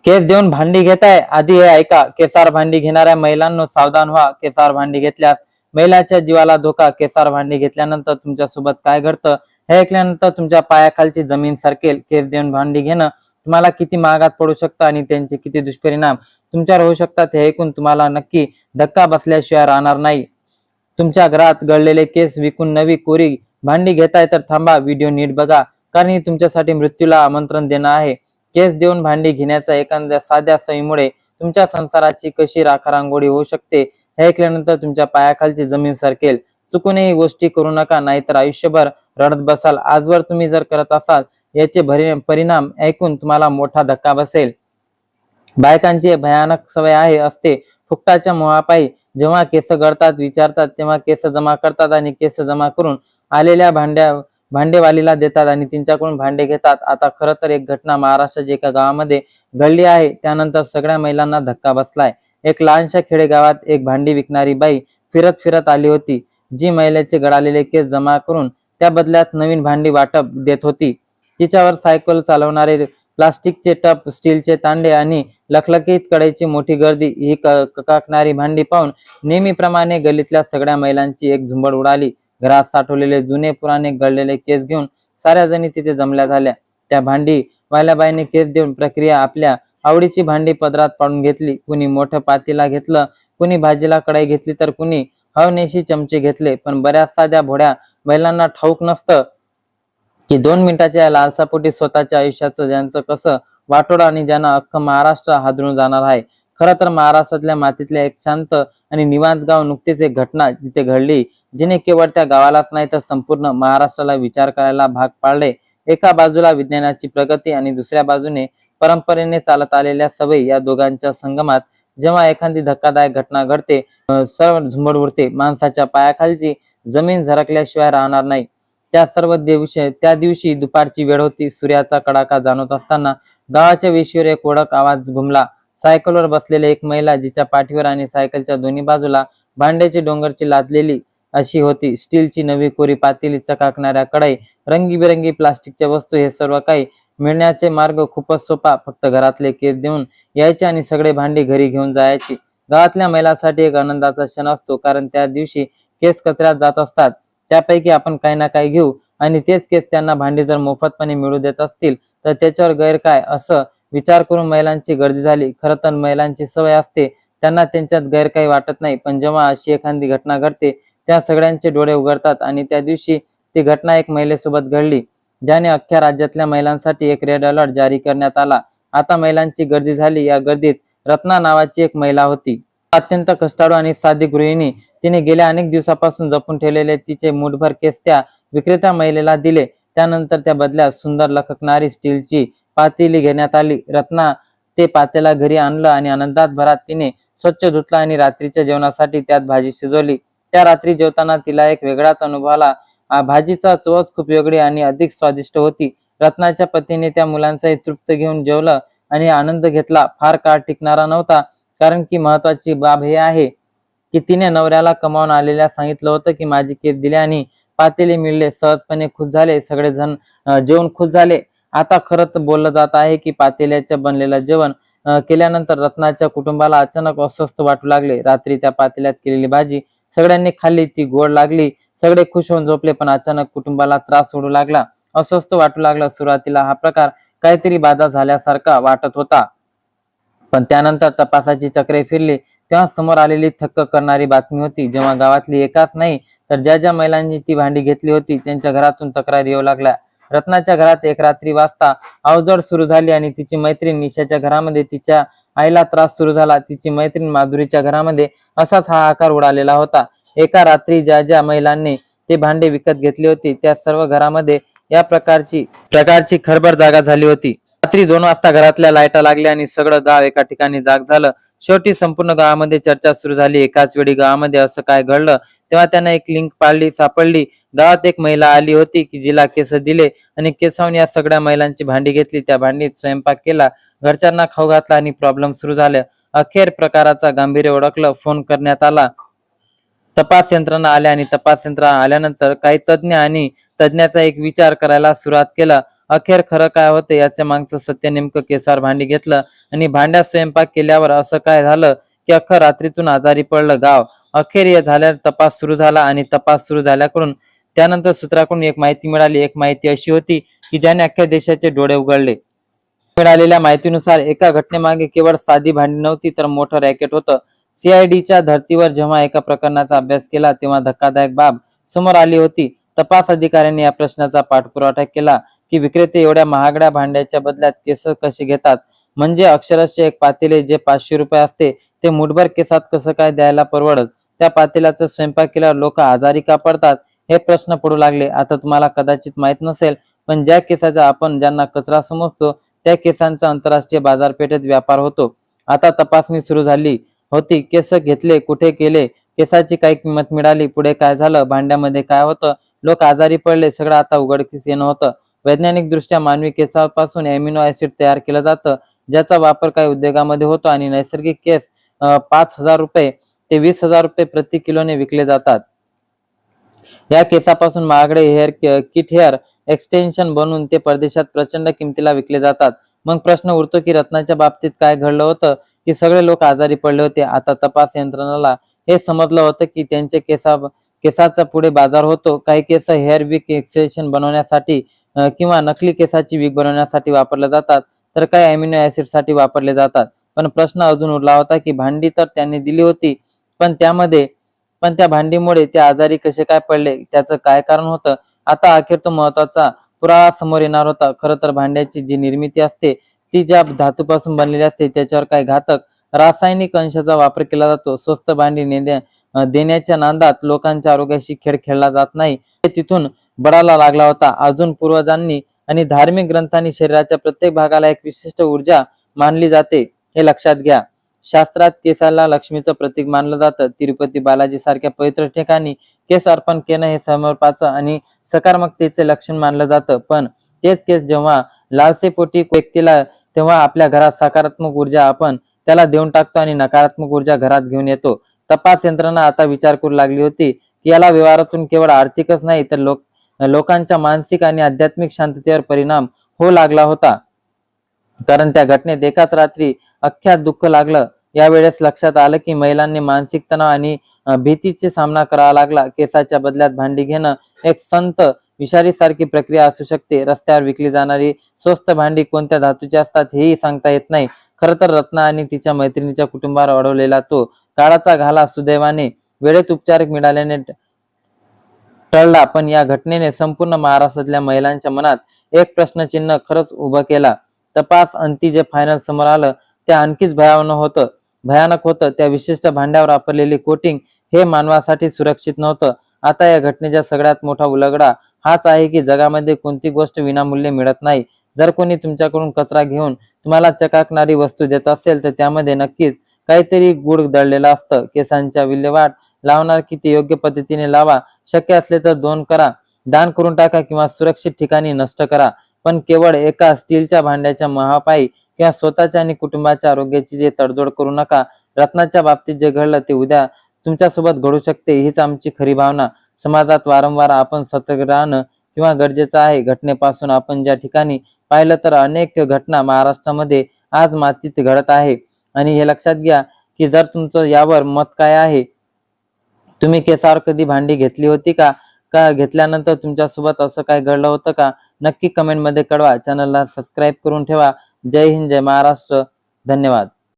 केस देऊन भांडी घेताय, आधी हे ऐका. केसार भांडी घेणाऱ्या महिलांनो सावधान व्हा. केसार भांडी घेतल्यास महिलाच्या जीवाला धोका. केसार भांडी घेतल्यानंतर तुमच्या सोबत काय घडतं हे ऐकल्यानंतर तुमच्या पायाखालची जमीन सरकेल. केस देऊन भांडी घेणं तुम्हाला किती महागात पडू शकतं आणि त्यांचे किती दुष्परिणाम तुमच्यावर होऊ शकतात हे ऐकून तुम्हाला नक्की धक्का बसल्याशिवाय राहणार नाही. तुमच्या घरात गळलेले केस विकून नवी कोरी भांडी घेताय तर थांबा, व्हिडिओ नीट बघा, कारण ही तुमच्यासाठी मृत्यूला आमंत्रण देणं आहे. केस देऊन भांडी घेण्याच्या एखाद्या साध्या सईमुळे तुमच्या संसाराची कशी राखारांगोळी होऊ शकते हे ऐकल्यानंतर तुमच्या पायाखालची जमीन सरकेल. चुकूनही गोष्टी करू नका, नाहीतर आयुष्यभर रडत बसाल. आजवर तुम्ही जर करत असाल याचे परिणाम ऐकून तुम्हाला मोठा धक्का बसेल. बायकांची भयानक सवय असते फुकटाच्या मोहापायी. जेव्हा केस गळतात विचारतात तेव्हा केस जमा करतात आणि केस जमा करून आलेल्या भांडेवालीला देतात आणि त्यांच्याकडून भांडे घेतात. आता खरं तर एक घटना महाराष्ट्राच्या एका गावामध्ये घडली आहे. त्यानंतर सगळ्या महिलांना धक्का बसलाय. एक लहानशा खेडेगावात एक भांडी विकणारी बाई फिरत फिरत आली होती, जी महिलेचे गळालेले केस जमा करून त्या बदल्यात नवीन भांडी वाटप देत होती. तिच्यावर सायकल चालवणारे, प्लास्टिकचे टप, स्टीलचे तांडे आणि लखलखीत कडेची मोठी गर्दी. ही ककाकणारी भांडी पाहून नेहमीप्रमाणे गल्लीतल्या सगळ्या महिलांची एक झुंबड उडाली. घरात साठवलेले जुने पुराणे गळलेले केस घेऊन साऱ्या जणी तिथे जमल्या झाल्या. त्या भांडी वाल्याबाईने केस देऊन प्रक्रिया आपल्या आवडीची भांडी पदरात पाडून घेतली. कुणी मोठं पातेला घेतलं, कुणी भाजीला कढई घेतली, तर कुणी हवनेशी चमचे घेतले. पण बऱ्याच साध्या भोळ्या महिलांना ठाऊक नसतं की 2 मिनिटाच्या लालसापोटी स्वतःच्या आयुष्याचं ज्यांचं कसं वाटोळं आणि ज्यांना अख्खं महाराष्ट्र हादरून जाणार आहे. खरं तर महाराष्ट्रातल्या मातीतल्या एक शांत आणि निवांत गाव नुकतीच एक घटना तिथे घडली, जिने केवळ त्या गावालाच नाही तर संपूर्ण महाराष्ट्राला विचार करायला भाग पाडले. एका बाजूला विज्ञानाची प्रगती आणि दुसऱ्या बाजूने परंपरेने चालत आलेल्या सवयी, या दोघांच्या संगमात जेव्हा एखादी धक्कादायक घटना घडते, सर्व झुंबड उडते. माणसाच्या पायाखालची जमीन झरकल्याशिवाय राहणार नाही. त्या दिवशी दुपारची वेळ होती. सूर्याचा कडाका जाणवत असताना गावाच्या वेशीवर एक ओळख आवाज घुमला. सायकलवर बसलेली एक महिला, जिच्या पाठीवर आणि सायकलच्या दोन्ही बाजूला भांड्याची डोंगरची लादलेली अशी होती. स्टीलची नवी कोरी पातेली, चकाकणाऱ्या कढई, रंगीबेरंगी प्लास्टिकच्या वस्तू, हे सर्व काही मिळण्याचे मार्ग खूपच सोपा. फक्त घरातले केस देऊन यायचे आणि सगळे भांडी घरी घेऊन जायची. गावातल्या महिलांसाठी एक आनंदाचा क्षण असतो, कारण त्या दिवशी केस कचऱ्यात जात असतात. त्यापैकी आपण काही ना काही घेऊ आणि तेच केस त्यांना भांडी जर मोफतपणे मिळू देत असतील तर त्याच्यावर गैर काय, असं विचार करून महिलांची गर्दी झाली. खरं तर महिलांची सवय असते, त्यांना त्यांच्यात गैर काही वाटत नाही. पण जेव्हा अशी एखादी घटना घडते त्या सगळ्यांचे डोळे उघडतात. आणि त्या दिवशी ती घटना एक महिलेसोबत घडली, ज्याने अख्ख्या राज्यातल्या महिलांसाठी एक रेड अलर्ट जारी करण्यात आला. आता महिलांची गर्दी झाली. या गर्दीत रत्ना नावाची एक महिला होती. अत्यंत कष्टाळू आणि साधी गृहिणी. तिने गेल्या अनेक दिवसापासून जपून ठेवलेले तिचे मुठभर केस त्या विक्रेत्या महिलेला दिले. त्यानंतर त्या बदल्यात सुंदर लखकणारी स्टीलची पातेली घेण्यात आली. रत्ना ते पातेला घरी आणलं आणि आनंदात भरात तिने स्वच्छ धुतला आणि रात्रीच्या जेवणासाठी त्यात भाजी शिजवली. त्या रात्री जेवताना तिला एक वेगळाच अनुभव आला. भाजीचा चवच खूप वेगळी आणि अधिक स्वादिष्ट होती. रत्नाच्या पतीने त्या मुलांचाही तृप्त घेऊन जेवलं आणि आनंद घेतला. फार काळ टिकणारा नव्हता, कारण की महत्वाची बाब हे आहे की तिने नवऱ्याला कमावून आलेल्या सांगितलं होतं की माझी केस दिली आणि पातेले मिळले. सहजपणे खुश झाले. सगळेजण जेवण खुश झाले. आता खरं तर बोललं जात आहे की पातेल्याचं बनलेलं जेवण केल्यानंतर रत्नाच्या कुटुंबाला अचानक अस्वस्थ वाटू लागले. रात्री त्या पातेल्यात केलेली भाजी सगळ्यांनी खाल्ली. ती गोड लागली. सगळे खुश होऊन झोपले. पण अचानक कुटुंबाला त्रास होऊ लागला, अस्वस्थ वाटू लागला. सुरुवातीला हा प्रकार काहीतरी बाधा झाल्यासारखा वाटत होता, पण त्यानंतर तपासाची चक्रे फिरली तेव्हा समोर आलेली थक्क करणारी बातमी होती. जेव्हा गावातली एकाच नाही तर ज्या ज्या महिलांनी ती भांडी घेतली होती त्यांच्या घरातून तक्रारी येऊ लागल्या. रत्नाच्या घरात एक रात्री वाजता अवजड सुरू झाली आणि तिची मैत्रीण निशाच्या घरामध्ये तिच्या आईला त्रास सुरू झाला. तिची मैत्रीण माधुरीच्या घरामध्ये असाच हाहाकार उडालेला होता. एका रात्री ज्या ज्या महिलांनी ते भांडे विकत घेतली होती त्या सर्व घरामध्ये या प्रकारची खरबर जागा झाली होती. रात्री 2 वाजता घरातल्या लाईटा लागल्या आणि सगळं गाव एका ठिकाणी जाग झालं. शेवटी संपूर्ण गावामध्ये चर्चा सुरू झाली. एकाच वेळी गावामध्ये असं काय घडलं तेव्हा त्यांना एक लिंक सापडली. गावात एक महिला आली होती की जिला केस दिले आणि केसावून या सगळ्या महिलांची भांडी घेतली. त्या भांडीत स्वयंपाक केला, घरच्यांना खाऊ घातला आणि प्रॉब्लेम सुरू झाले. अखेर प्रकाराचा गांभीर्य ओळखलं. फोन करण्यात आला. तपास यंत्रणा आल्या आणि तपास यंत्रणा आल्यानंतर काही तज्ञ आणि तज्ञाचा एक विचार करायला सुरुवात केला. अखेर खरं काय होतं याच्या मागचं सत्य नेमकं केसार भांडी घेतलं आणि भांड्यात स्वयंपाक केल्यावर असं काय झालं की अख्खं रात्रीतून आजारी पडलं गाव. अखेर हे झाल्या तपास सुरू झाला आणि तपास सुरू झाल्याकडून त्यानंतर सूत्राकडून एक माहिती मिळाली. एक माहिती अशी होती की ज्याने अख्ख्या देशाचे डोळे उघडले. मिळालेल्या माहितीनुसार एका घटनेमागे केवळ साधी भांडी नव्हती तर मोठं रॅकेट होतं. सीआयडीच्या धर्तीवर जेव्हा एका प्रकरणाचा अभ्यास केला तेव्हा धक्कादायक बाब समोर आली होती. तपास अधिकाऱ्यांनी या प्रश्नाचा पाठपुरावा केला की विक्रेते एवढ्या महागड्या भांड्याच्या बदल्यात केस कसे घेतात. म्हणजे अक्षरशः एक पातेले जे 500 रुपये असते ते मुठभर केसात कसं काय द्यायला परवडत. त्या पातेल्याचा स्वयंपाक केल्यावर लोक आजारी का पडतात हे प्रश्न पडू लागले. आता तुम्हाला कदाचित माहित नसेल पण ज्या केसाचा आपण ज्यांना कचरा समजतो त्या केसांचा आंतरराष्ट्रीय बाजारपेठेत व्यापार होतो. आता तपासणी सुरू झाली होती. केस घेतले, कुठे केले, केसाची काय किंमत मिळाली, पुढे काय झालं, भांड्यामध्ये काय होतं, लोक आजारी पडले, सगळं आता उघडकीस येणं होतं. वैज्ञानिक दृष्ट्या मानवी केसापासून अॅमिनो ऍसिड तयार केलं जातं ज्याचा वापर काही उद्योगामध्ये होतो आणि नैसर्गिक केस 5,000 रुपये ते 20,000 रुपये प्रति किलोने विकले जातात. या केसापासून महागडे हेअर एक्सटेन्शन बनवून ते परदेशात प्रचंड किमतीला विकले जातात. मग प्रश्न उरतो की रत्नाच्या बाबतीत काय घडलं होतं की सगळे लोक आजारी पडले होते. आता तपास यंत्रणाला हे समजलं होतं की त्यांचे केसाचा पुढे बाजार होतो. काही केस हेअर विक एक्सटेन्शन बनवण्यासाठी किंवा नकली केसाची विक बनवण्यासाठी वापरले जातात तर काही अॅमिनो ऍसिड साठी वापरले जातात. पण प्रश्न अजून उरला होता की भांडी तर त्यांनी दिली होती पण त्या भांडीमुळे ते आजारी कसे काय पडले, त्याचं काय कारण होतं. आता अखेर तो महत्वाचा पुरावा समोर येणार होता. खरं तर भांड्याची जी निर्मिती असते ती ज्या धातूपासून बनलेली असते त्याच्यावर काही घातक रासायनिक अंशाचा वापर केला जातो. स्वस्त भांडी देण्याच्या नादात लोकांच्या आरोग्याशी खेळ खेळला जात नाही हे तिथून बळाला लागला होता. अजून पूर्वजांनी आणि धार्मिक ग्रंथांनी शरीराच्या प्रत्येक भागाला एक विशिष्ट ऊर्जा मानली जाते हे लक्षात घ्या. शास्त्रात केसाला लक्ष्मीचं प्रतीक मानलं जातं. तिरुपती बालाजी सारख्या पवित्र ठिकाणी केस अर्पण करणं हे समर्पणाचं आणि सकारात्मकतेचे लक्षण मानलं जातं. पण तेच केस जेव्हा लालसेपोटी व्यक्तीला तेव्हा आपल्या घरात सकारात्मक ऊर्जा आपण त्याला देऊन टाकतो आणि नकारात्मक ऊर्जा घरात घेऊन येतो. तपास यंत्रणा आता विचार करू लागली होती की याला व्यवहारातून केवळ आर्थिकच नाही तर लोकांच्या मानसिक आणि आध्यात्मिक शांततेवर परिणाम होऊ लागला होता. कारण त्या घटनेत एकाच रात्री अख्ख्यात दुःख लागलं. यावेळेस लक्षात आलं की महिलांनी मानसिक तणाव आणि भीतीचे सामना करावा लागला. केसाच्या बदल्यात भांडी घेणं एक संत विषारीसारखी प्रक्रिया असू शकते. रस्त्यावर विकली जाणारी स्वस्त भांडी कोणत्या धातूची असतात हेही सांगता येत नाही. खरं तर रत्ना आणि तिच्या मैत्रिणीच्या कुटुंबावर अडवलेला तो काळाचा घाला सुदैवाने वेळेत उपचार मिळाल्याने टळला. पण या घटनेने संपूर्ण महाराष्ट्रातल्या महिलांच्या मनात एक प्रश्नचिन्ह खरंच उभं केला. तपास अंती जे फायनल समोर आलं ते आणखीच भयानक होतं. त्या विशिष्ट भांड्यावर वापरलेली कोटिंग हे मानवासाठी सुरक्षित नव्हतं. आता या घटनेचा सगळ्यात मोठा उलगडा हाच आहे की जगामध्ये कोणती गोष्ट विनामूल्य मिळत नाही. जर कोणी तुमच्याकडून कचरा घेऊन तुम्हाला चकाकणारी वस्तू देत असेल तर त्यामध्ये नक्कीच काहीतरी गूढ दडलेलं असतं. केसांच्या विल्हेवाट लावणार की ते योग्य पद्धतीने लावा. शक्य असले तर दान करून टाका किंवा सुरक्षित ठिकाणी नष्ट करा. पण केवळ एका स्टीलच्या भांड्याच्या महापायी किंवा स्वतःच्या आणि कुटुंबाच्या आरोग्याची जे तडजोड करू नका. रत्नाच्या बाबतीत जे घडलं ते उद्या तुमच्यासोबत घडू शकते हीच आमची खरी भावना. समाजात वारंवार आपण सतर्क राहणं किंवा गरजेचं आहे. घटनेपासून आपण ज्या ठिकाणी पाहिलं तर अनेक घटना महाराष्ट्रामध्ये आज मातीत घडत आहे. आणि हे लक्षात घ्या की जर तुमचं यावर मत काय आहे, तुम्ही केसावर कधी भांडी घेतली होती का घेतल्यानंतर तुमच्यासोबत असं काय घडलं होतं का, नक्की कमेंट मध्ये कळवा. चॅनलला सबस्क्राईब करून ठेवा. जय हिंद, जय महाराष्ट्र. धन्यवाद.